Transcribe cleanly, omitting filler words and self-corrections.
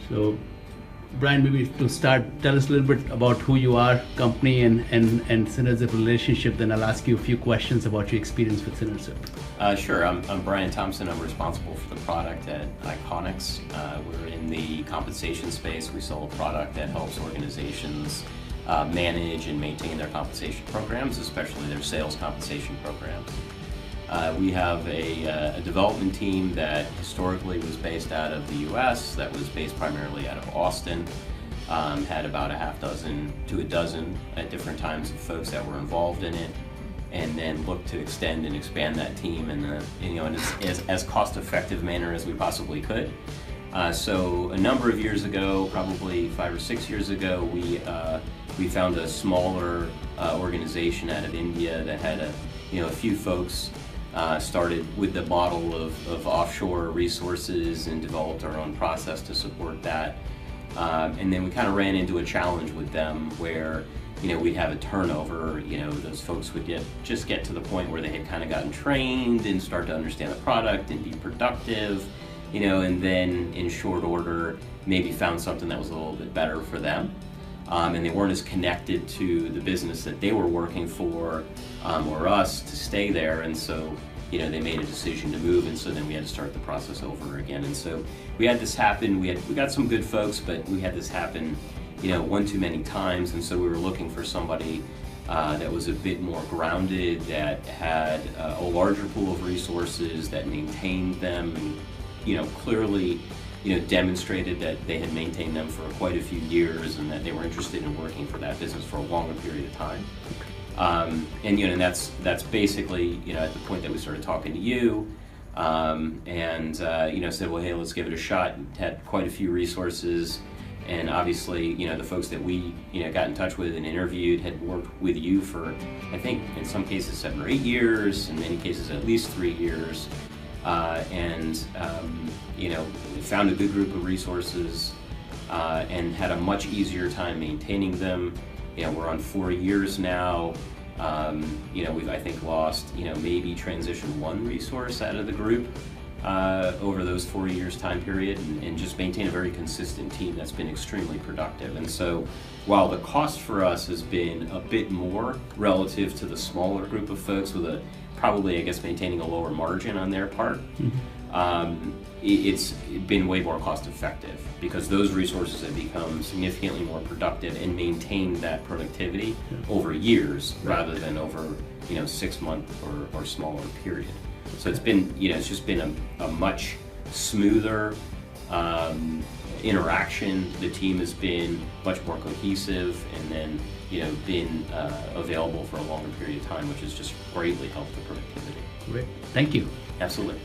So, Brian, maybe to start, tell us a little bit about who you are, company, and Synerzyp relationship. Then I'll ask you a few questions about your experience with Synerzyp. Sure. I'm Brian Thompson. I'm responsible for the product at Iconixx. We're in the compensation space. We sell a product that helps organizations manage and maintain their compensation programs, especially their sales compensation programs. We have a development team that historically was based out of the US, that was based primarily out of Austin, had about a half dozen to a dozen at different times of folks that were involved in it, and then looked to extend and expand that team in as cost-effective manner as we possibly could. So a number of years ago, probably 5 or 6 years ago, we found a smaller organization out of India that had a few folks. Started with the model of offshore resources and developed our own process to support that. And then we kind of ran into a challenge with them where, we'd have a turnover. Those folks would just get to the point where they had kind of gotten trained and start to understand the product and be productive, and then in short order maybe found something that was a little bit better for them. And they weren't as connected to the business that they were working for or us to stay there, and so they made a decision to move, and so then we had to start the process over again. And so we had this happen. We got some good folks, but we had this happen one too many times, and so we were looking for somebody that was a bit more grounded, that had a larger pool of resources, that maintained them, and clearly demonstrated that they had maintained them for quite a few years and that they were interested in working for that business for a longer period of time. And that's basically at the point that we started talking to you, and said, well, hey, let's give it a shot. Had quite a few resources, and obviously the folks that we got in touch with and interviewed had worked with you for, I think in some cases 7 or 8 years, in many cases at least 3 years. And found a good group of resources and had a much easier time maintaining them. We're on 4 years now. We've, I think, lost maybe transition 1 resource out of the group over those 4 years time period, and just maintain a very consistent team that's been extremely productive. And so while the cost for us has been a bit more relative to the smaller group of folks with probably, I guess, maintaining a lower margin on their part, it's been way more cost effective because those resources have become significantly more productive and maintained that productivity over years rather than over 6 month or smaller period. So it's been it's just been a much smoother interaction. The team has been much more cohesive, and then been available for a longer period of time, which has just greatly helped the productivity. Great, thank you. Absolutely.